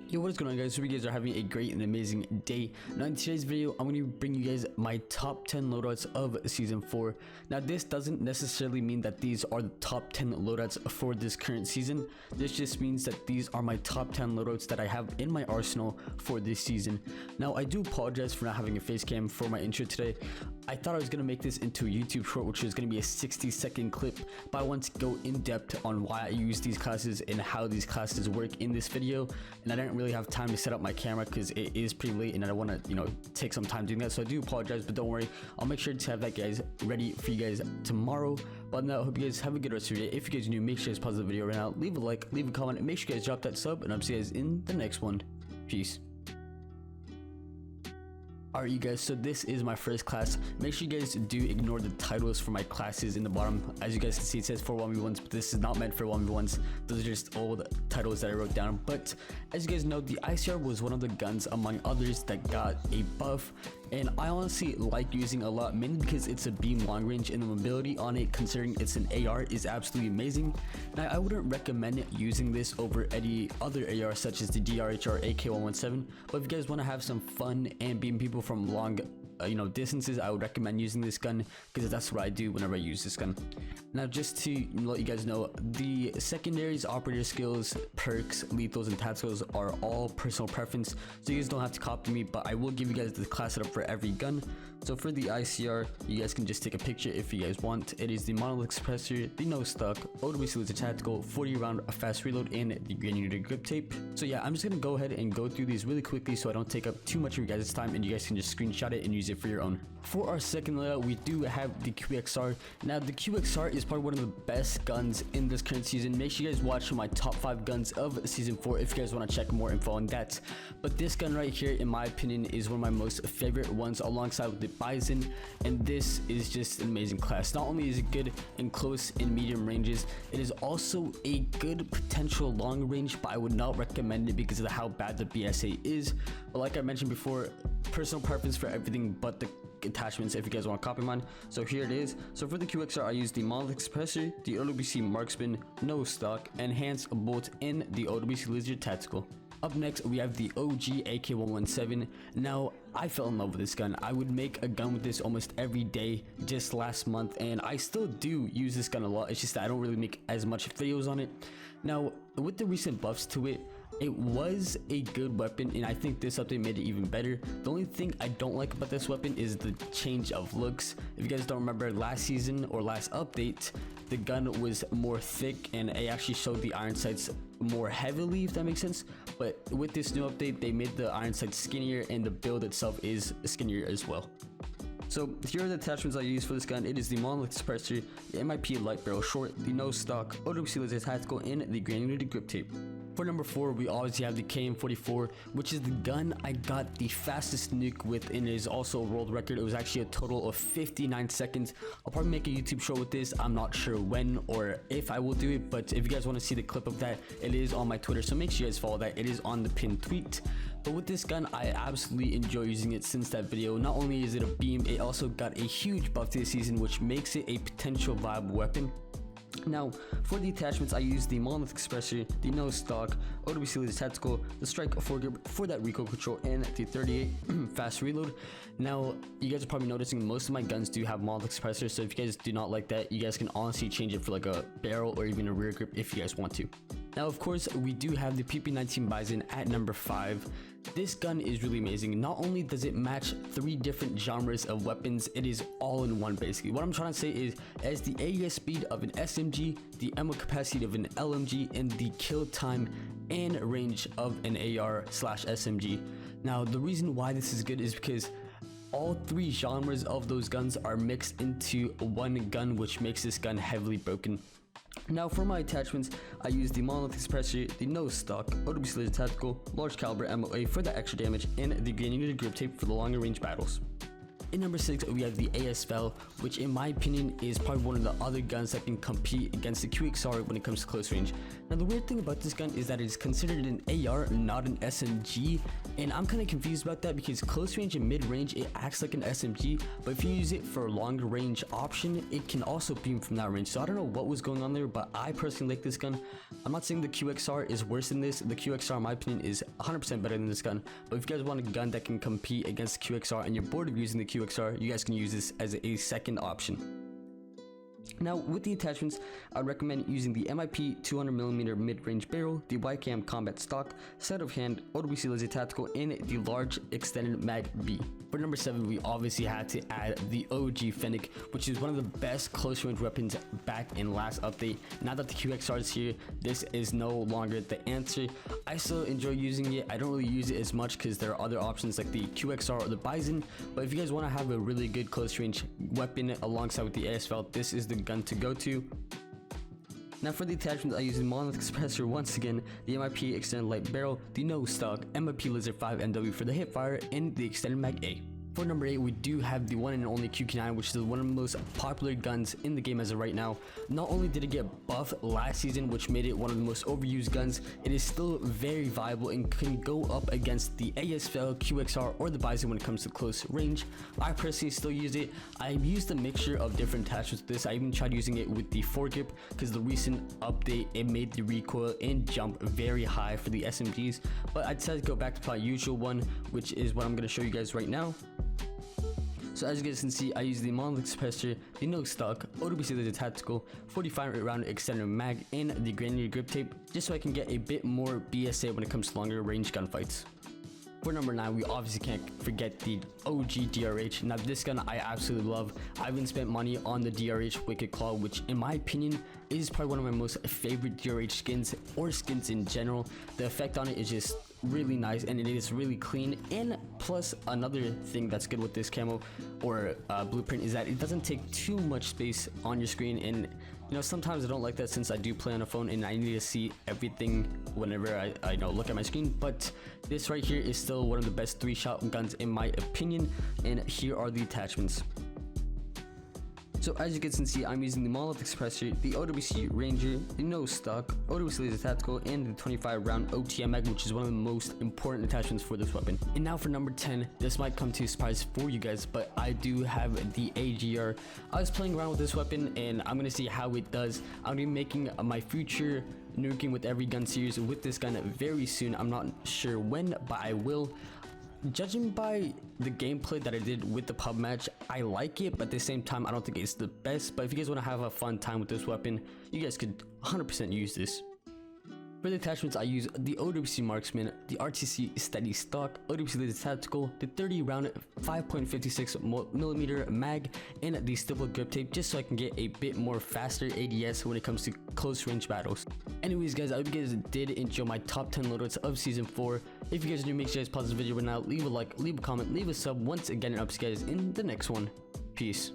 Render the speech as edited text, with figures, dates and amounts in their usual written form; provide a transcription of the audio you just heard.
Yo, what is going on, guys? Hope you guys are having a great and amazing day. Now in today's video, I'm going to bring you guys my top 10 loadouts of season 4. Now this doesn't necessarily mean that these are the top 10 loadouts for this current season. This just means that these are my top 10 loadouts that I have in my arsenal for this season. Now I do apologize for not having a face cam for my intro today. I thought I was going to make this into a YouTube short, which is going to be a 60-second clip, but I want to go in depth on why I use these classes and how these classes work in this video. And I didn't really have time to set up my camera because it is pretty late and I want to, take some time doing that. So I do apologize, but don't worry. I'll make sure to have that, guys, ready for you guys tomorrow. But now I hope you guys have a good rest of your day. If you guys are new, make sure you guys pause the video right now, leave a like, leave a comment, and make sure you guys drop that sub, and I'll see you guys in the next one. Peace. Alright, you guys, so this is my first class. Make sure you guys do ignore the titles for my classes in the bottom. As you guys can see, it says for 1v1s, but this is not meant for 1v1s. Those are just old titles that I wrote down. But as you guys know, the ICR was one of the guns among others that got a buff, and I honestly like using a lot, mainly because it's a beam long range and the mobility on it, considering it's an AR, is absolutely amazing. Now I wouldn't recommend using this over any other AR such as the DRH or AK-117, but if you guys want to have some fun and beam people from long distances, I would recommend using this gun because that's what I do whenever I use this gun. Now just to let you guys know, the secondaries, operator skills, perks, lethals, and tacticals are all personal preference, so you guys don't have to copy me, but I will give you guys the class setup for every gun. So for the ICR, you guys can just take a picture if you guys want. It is the monolith suppressor, the no stock, OWC laser tactical, 40 round fast reload, and the granulated grip tape. So yeah, I'm just gonna go ahead and go through these really quickly so I don't take up too much of your guys' time, and you guys can just screenshot it and use it for your own. For our second layout, we do have the QXR. Now the QXR is probably one of the best guns in this current season. Make sure you guys watch my top 5 guns of season 4 if you guys want to check more info on that. But this gun right here, in my opinion, is one of my most favorite ones, alongside with the Bizon, and this is just an amazing class. Not only is it good in close and medium ranges, it is also a good potential long range, but I would not recommend it because of how bad the BSA is. But like I mentioned before, personal preference for everything but the attachments if you guys want to copy mine. So here it is. So for the QXR, I use the monolith suppressor, the OWC marksman, no stock, enhanced bolt, and the OWC laser tactical. Up next, we have the OG AK-117. Now, I fell in love with this gun. I would make a gun with this almost every day just last month, and I still do use this gun a lot. It's just that I don't really make as much videos on it. Now, with the recent buffs to it, it was a good weapon, and I think this update made it even better. The only thing I don't like about this weapon is the change of looks. If you guys don't remember, last season or last update, the gun was more thick and it actually showed the iron sights more heavily, if that makes sense. But with this new update, they made the iron sights skinnier, and the build itself is skinnier as well. So here are the attachments I use for this gun. It is the monolith suppressor, the MIP light barrel short, the no stock, OWC laser tactical, and the granulated grip tape. For number 4, we obviously have the KM44, which is the gun I got the fastest nuke with, and it is also a world record. It was actually a total of 59 seconds. I'll probably make a YouTube show with this. I'm not sure when or if I will do it, but if you guys want to see the clip of that, it is on my Twitter, so make sure you guys follow that. It is on the pinned tweet. But with this gun, I absolutely enjoy using it since that video. Not only is it a beam, it also got a huge buff this season, which makes it a potential viable weapon. Now, for the attachments, I use the monolith suppressor, the no stock, OWC laser tactical, the strike foregrip for that recoil control, and the 38 fast reload. Now, you guys are probably noticing most of my guns do have monolith suppressor, so if you guys do not like that, you guys can honestly change it for like a barrel or even a rear grip if you guys want to. Now, of course, we do have the PP19 Bizon at number 5. This gun is really amazing. Not only does it match 3 different genres of weapons, it is all in one basically. What I'm trying to say is, it has the AES speed of an SMG, the ammo capacity of an LMG, and the kill time and range of an AR/SMG. Now, the reason why this is good is because all 3 genres of those guns are mixed into one gun, which makes this gun heavily broken. Now for my attachments, I use the monolith suppressor, the no stock, OWC laser tactical, large caliber MOA for the extra damage, and the granulated grip tape for the longer range battles. In number 6, we have the Val, which in my opinion is probably one of the other guns that can compete against the QXR when it comes to close range. Now the weird thing about this gun is that it's considered an AR, not an SMG, and I'm kind of confused about that because close range and mid range it acts like an SMG, but if you use it for a longer range option, it can also beam from that range. So I don't know what was going on there, but I personally like this gun. I'm not saying the QXR is worse than this. The QXR in my opinion is 100% better than this gun, but if you guys want a gun that can compete against the QXR and you're bored of using the QXR, you guys can use this as a second option. Now with the attachments, I would recommend using the MIP 200mm mid-range barrel, the YKM combat stock, sleight of hand, OWC laser tactical, and the large extended mag B. For number 7, we obviously had to add the OG Fennec, which is one of the best close range weapons back in last update. Now that the QXR is here, this is no longer the answer. I still enjoy using it. I don't really use it as much because there are other options like the QXR or the Bizon, but if you guys want to have a really good close range weapon alongside with the Val, this is the gun to go to. Now for the attachments, I use the monolith suppressor once again, the MIP extended light barrel, the no stock, MIP laser 5 MW for the hip fire, and the extended mag A. For number 8, we do have the one and only QQ9, which is one of the most popular guns in the game as of right now. Not only did it get buffed last season, which made it one of the most overused guns, it is still very viable and can go up against the Val, QXR, or the Bizon when it comes to close range. I personally still use it. I've used a mixture of different attachments with this. I even tried using it with the foregrip because the recent update, it made the recoil and jump very high for the SMGs, but I decided to go back to my usual one, which is what I'm going to show you guys right now. So as you guys can see, I use the monolith suppressor, the no stock, OWC laser tactical, 45 round extended mag, and the grenade grip tape, just so I can get a bit more BSA when it comes to longer range gunfights. For number 9, we obviously can't forget the OG DRH. Now this gun I absolutely love. I even spent money on the DRH Wicked Claw, which in my opinion is probably one of my most favorite DRH skins, or skins in general. The effect on it is just really nice and it is really clean, and plus another thing that's good with this camo or blueprint is that it doesn't take too much space on your screen. And you know, sometimes I don't like that since I do play on a phone and I need to see everything whenever I look at my screen, but this right here is still one of the best 3-shot guns in my opinion, and here are the attachments. So as you guys can see, I'm using the monolith suppressor, the OWC Ranger, the no stock, OWC laser tactical, and the 25 round OTM mag, which is one of the most important attachments for this weapon. And now for number 10, this might come to a surprise for you guys, but I do have the AGR. I was playing around with this weapon and I'm gonna see how it does. I'm gonna be making my future nuking with every gun series with this gun very soon. I'm not sure when, but I will. Judging by the gameplay that I did with the pub match, I like it, but at the same time I don't think it's the best. But if you guys want to have a fun time with this weapon, you guys could 100% use this. For the attachments, I use the OWC Marksman, the RTC Steady Stock, OWC Laser Tactical, the 30 round 5.56mm mag, and the stipple grip tape, just so I can get a bit more faster ADS when it comes to close range battles. Anyways guys, I hope you guys did enjoy my top 10 loadouts of season 4. If you guys are new, make sure you guys pause this video right now, leave a like, leave a comment, leave a sub. Once again, and I'll see you guys in the next one. Peace.